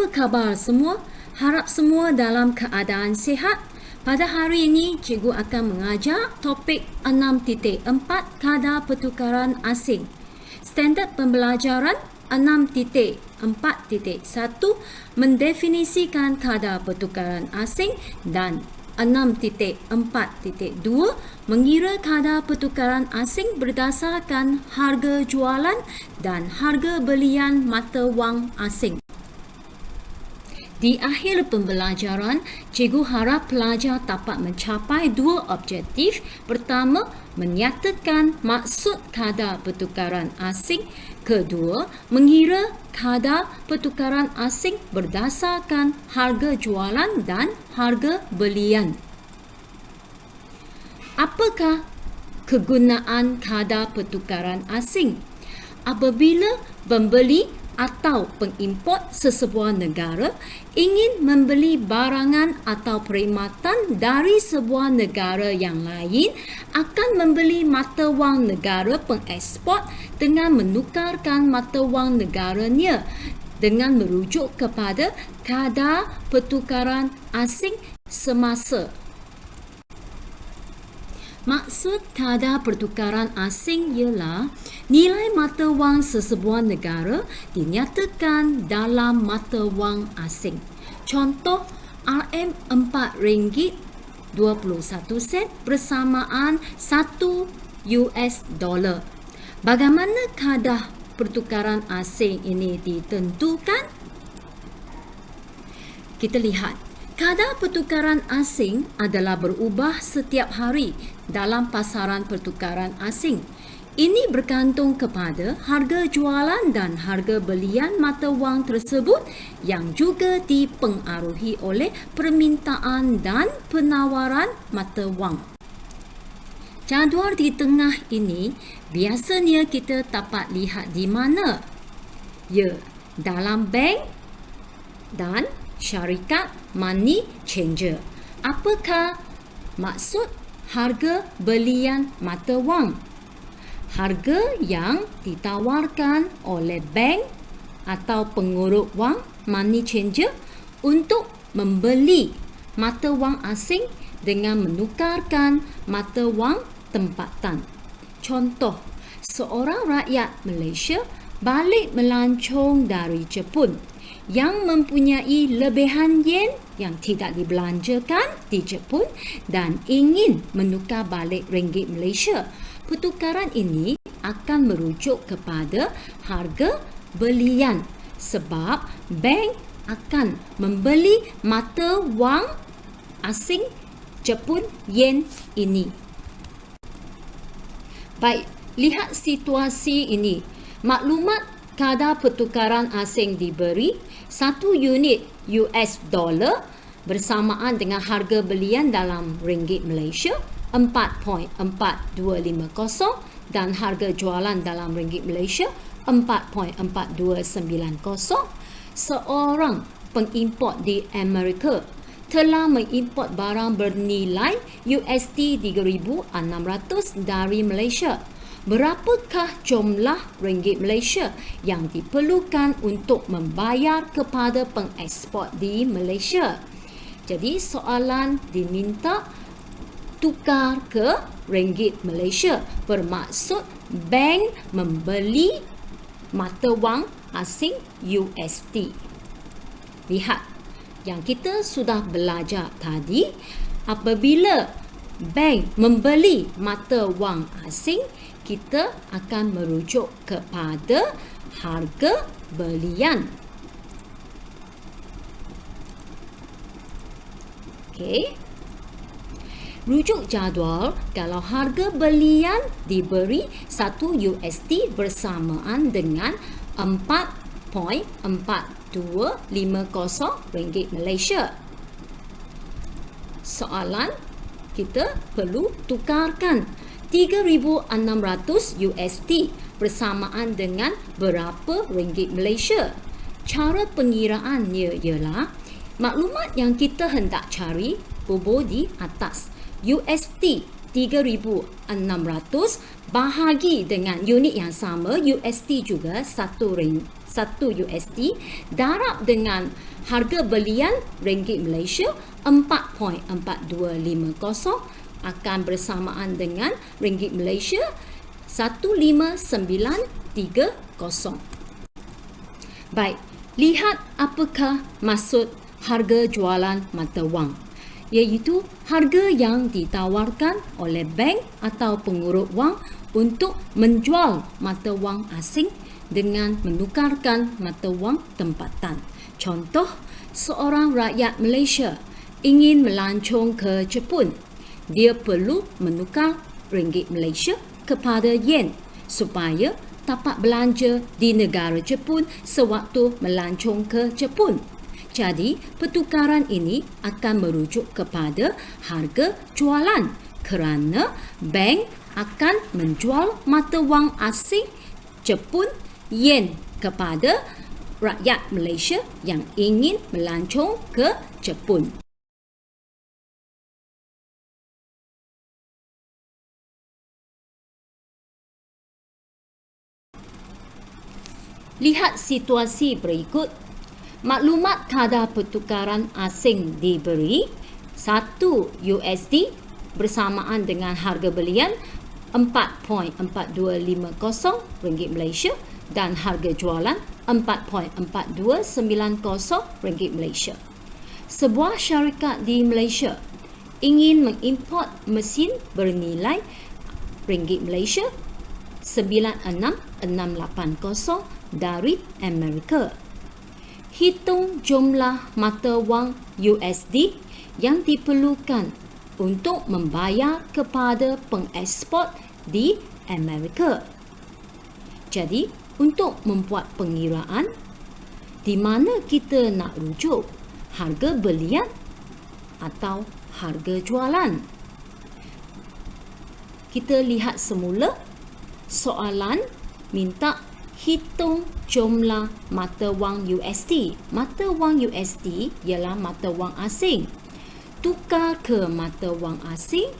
Apa khabar semua? Harap semua dalam keadaan sihat. Pada hari ini, cikgu akan mengajar topik 6.4 kadar pertukaran asing. Standard pembelajaran 6.4.1 mendefinisikan kadar pertukaran asing dan 6.4.2 mengira kadar pertukaran asing berdasarkan harga jualan dan harga belian mata wang asing. Di akhir pembelajaran, cikgu harap pelajar dapat mencapai dua objektif. Pertama, menyatakan maksud kadar pertukaran asing. Kedua, mengira kadar pertukaran asing berdasarkan harga jualan dan harga belian. Apakah kegunaan kadar pertukaran asing? Apabila pembeli atau pengimport sesebuah negara ingin membeli barangan atau perkhidmatan dari sebuah negara yang lain, akan membeli mata wang negara pengeksport dengan menukarkan mata wang negaranya dengan merujuk kepada kadar pertukaran asing semasa. Maksud kadar pertukaran asing ialah nilai mata wang sesebuah negara dinyatakan dalam mata wang asing. Contoh, RM4.21 bersamaan 1 US dollar. Bagaimana kadar pertukaran asing ini ditentukan? Kita lihat. Kadar pertukaran asing adalah berubah setiap hari dalam pasaran pertukaran asing. Ini bergantung kepada harga jualan dan harga belian mata wang tersebut yang juga dipengaruhi oleh permintaan dan penawaran mata wang. Jadual di tengah ini biasanya kita dapat lihat di mana? Ya, dalam bank dan syarikat money changer. Apakah maksud harga belian mata wang? Harga yang ditawarkan oleh bank atau pengurus wang money changer untuk membeli mata wang asing dengan menukarkan mata wang tempatan. Contoh, seorang rakyat Malaysia balik melancong dari Jepun yang mempunyai lebihan yen yang tidak dibelanjakan di Jepun dan ingin menukar balik ringgit Malaysia. Pertukaran ini akan merujuk kepada harga belian sebab bank akan membeli mata wang asing Jepun yen ini. Baik, lihat situasi ini. Maklumat kadar pertukaran asing diberi 1 unit US dollar bersamaan dengan harga belian dalam ringgit Malaysia 4.4250 dan harga jualan dalam ringgit Malaysia 4.4290. Seorang pengimport di Amerika telah mengimport barang bernilai USD 3,600 dari Malaysia. Berapakah jumlah ringgit Malaysia yang diperlukan untuk membayar kepada pengeksport di Malaysia? Jadi soalan diminta tukar ke ringgit Malaysia, bermaksud bank membeli mata wang asing USD. Lihat, yang kita sudah belajar tadi, apabila bank membeli mata wang asing, kita akan merujuk kepada harga belian. Okey. Rujuk jadual, kalau harga belian diberi 1 USD bersamaan dengan 4.4250 ringgit Malaysia. Soalan, kita perlu tukarkan 3,600 USD bersamaan dengan berapa ringgit Malaysia. Cara pengiraannya ialah maklumat yang kita hendak cari berada di atas. USD 3,600 bahagi dengan unit yang sama USD juga 1 USD darab dengan harga belian ringgit Malaysia 4.4250 akan bersamaan dengan ringgit Malaysia 15930. Baik, lihat apakah maksud harga jualan mata wang, iaitu harga yang ditawarkan oleh bank atau pengurus wang untuk menjual mata wang asing dengan menukarkan mata wang tempatan. Contoh, seorang rakyat Malaysia ingin melancong ke Jepun. Dia perlu menukar ringgit Malaysia kepada yen supaya dapat belanja di negara Jepun sewaktu melancong ke Jepun. Jadi, pertukaran ini akan merujuk kepada harga jualan kerana bank akan menjual mata wang asing Jepun yen kepada rakyat Malaysia yang ingin melancong ke Jepun. Lihat situasi berikut. Maklumat kadar pertukaran asing diberi 1 USD bersamaan dengan harga belian 4.4250 ringgit Malaysia dan harga jualan 4.4290 ringgit Malaysia. Sebuah syarikat di Malaysia ingin mengimport mesin bernilai ringgit Malaysia 96680 dari Amerika. Hitung jumlah mata wang USD yang diperlukan untuk membayar kepada pengeksport di Amerika. Jadi, untuk membuat pengiraan, di mana kita nak rujuk harga belian atau harga jualan? Kita lihat semula, soalan minta hitung jumlah mata wang USD. Mata wang USD ialah mata wang asing. Tukar ke mata wang asing.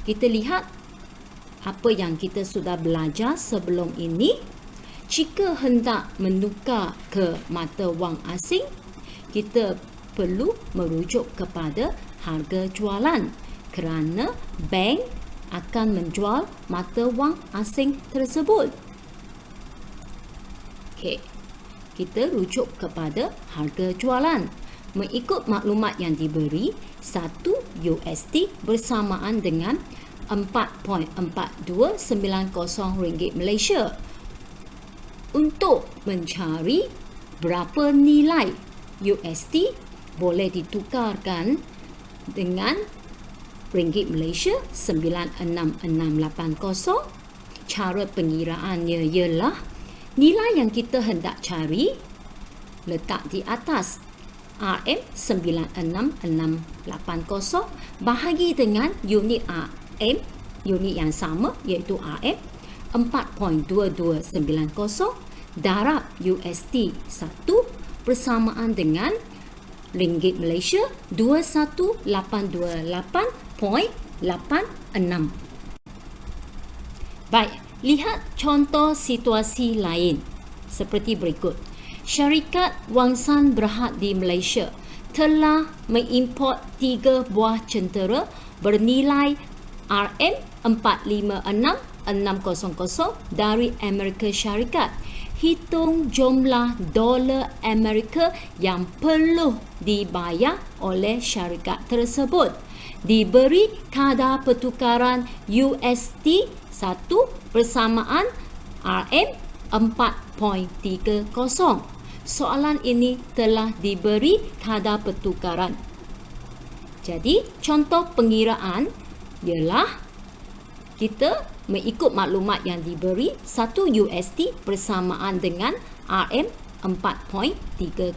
Kita lihat apa yang kita sudah belajar sebelum ini. Jika hendak menukar ke mata wang asing, kita perlu merujuk kepada harga jualan kerana bank akan menjual mata wang asing tersebut. Okey, kita rujuk kepada harga jualan. Mengikut maklumat yang diberi, 1 USD bersamaan dengan 4.4290 ringgit Malaysia. Untuk mencari berapa nilai USD boleh ditukarkan dengan ringgit Malaysia 96680. Cara pengiraannya ialah nilai yang kita hendak cari letak di atas RM96680 bahagi dengan unit RM, unit yang sama iaitu RM 4.2290 darab USD 1 bersamaan dengan ringgit Malaysia 21828.86. Baik, lihat contoh situasi lain seperti berikut. Syarikat Wangsan Berhad di Malaysia telah mengimport 3 buah centera bernilai RM456,600 dari Amerika Syarikat. Hitung jumlah dolar Amerika yang perlu dibayar oleh syarikat tersebut. Diberi kadar pertukaran USD 1 bersamaan RM4.30. Soalan ini telah diberi kadar pertukaran. Jadi, contoh pengiraan ialah kita mengikut maklumat yang diberi 1 USD bersamaan dengan RM4.30.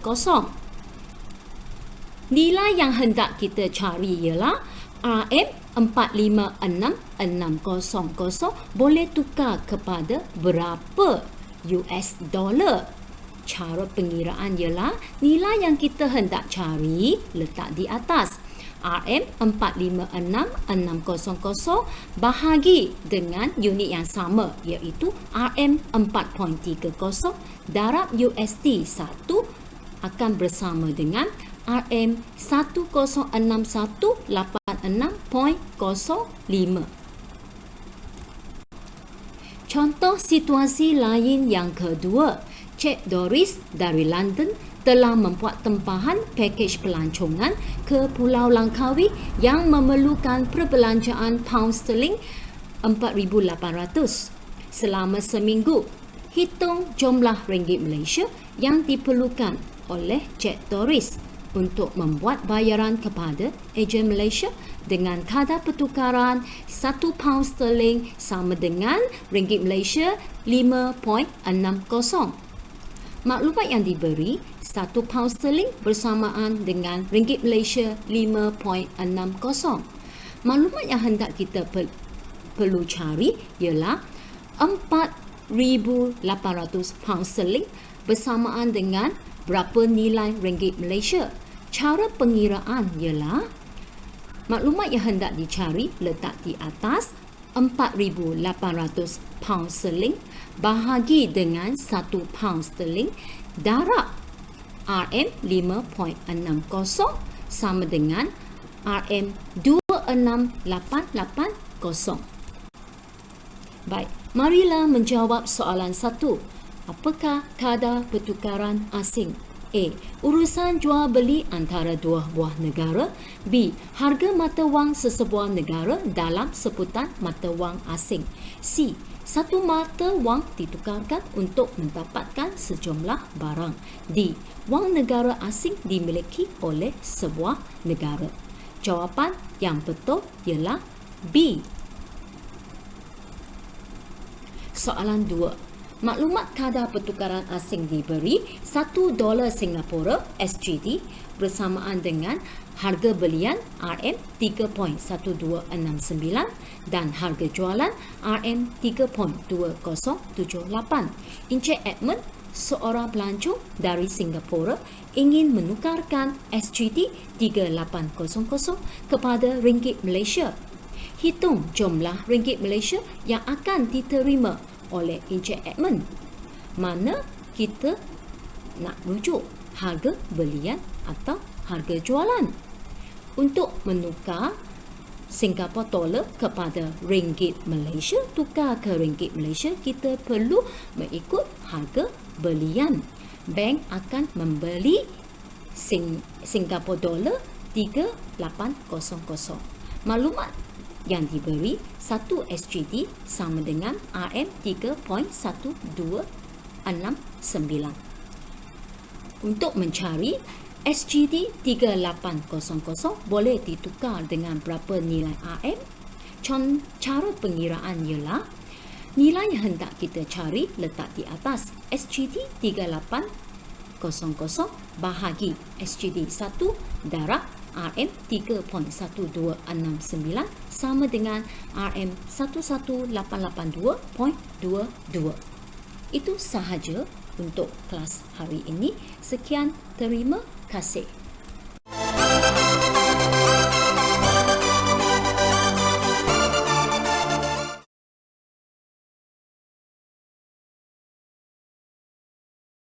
Nilai yang hendak kita cari ialah RM456,600 boleh tukar kepada berapa US dollar. Cara pengiraan ialah nilai yang kita hendak cari letak di atas RM456,600 bahagi dengan unit yang sama iaitu RM4.30 darab USD 1 akan bersama dengan RM106186.05. Contoh situasi lain yang kedua, Cik Doris dari London telah membuat tempahan pakej pelancongan ke Pulau Langkawi yang memerlukan perbelanjaan pound sterling 4,800 selama seminggu. Hitung jumlah ringgit Malaysia yang diperlukan oleh Cik Doris untuk membuat bayaran kepada ejen Malaysia dengan kadar pertukaran 1 pound sterling sama dengan ringgit Malaysia 5.60. Maklumat yang diberi, 1 pound sterling bersamaan dengan ringgit Malaysia 5.60. Maklumat yang hendak kita perlu cari ialah 4,800 pound sterling bersamaan dengan berapa nilai ringgit Malaysia. Cara pengiraan ialah maklumat yang hendak dicari letak di atas 4,800 pound sterling bahagi dengan 1 pound sterling darab RM5.60 sama dengan RM26,880. Baik, marilah menjawab soalan 1. Apakah kadar pertukaran asing? A. Urusan jual beli antara dua buah negara. B. Harga mata wang sesebuah negara dalam sebutan mata wang asing. C. Satu mata wang ditukarkan untuk mendapatkan sejumlah barang. D. Wang negara asing dimiliki oleh sebuah negara. Jawapan yang betul ialah B. Soalan 2. Maklumat kadar pertukaran asing diberi $1 Singapura SGD bersamaan dengan harga belian RM3.1269 dan harga jualan RM3.2078. Encik Edmund, seorang pelancong dari Singapura, ingin menukarkan SGD 3800 kepada ringgit Malaysia. Hitung jumlah ringgit Malaysia yang akan diterima oleh Encik Edmund. Mana kita nak rujuk, harga belian atau harga jualan? Untuk menukar Singapore dollar kepada ringgit Malaysia, tukar ke ringgit Malaysia, kita perlu mengikut harga belian. Bank akan membeli Singapore dollar 3800. Maklumat yang diberi 1 SGD sama dengan RM3.1269. Untuk mencari SGD 3800 boleh ditukar dengan berapa nilai RM? Cara pengiraan ialah nilai yang hendak kita cari letak di atas SGD 3800 bahagi SGD 1 darab RM3.1269 sama dengan RM11882.22. Itu sahaja untuk kelas hari ini. Sekian, terima kasih.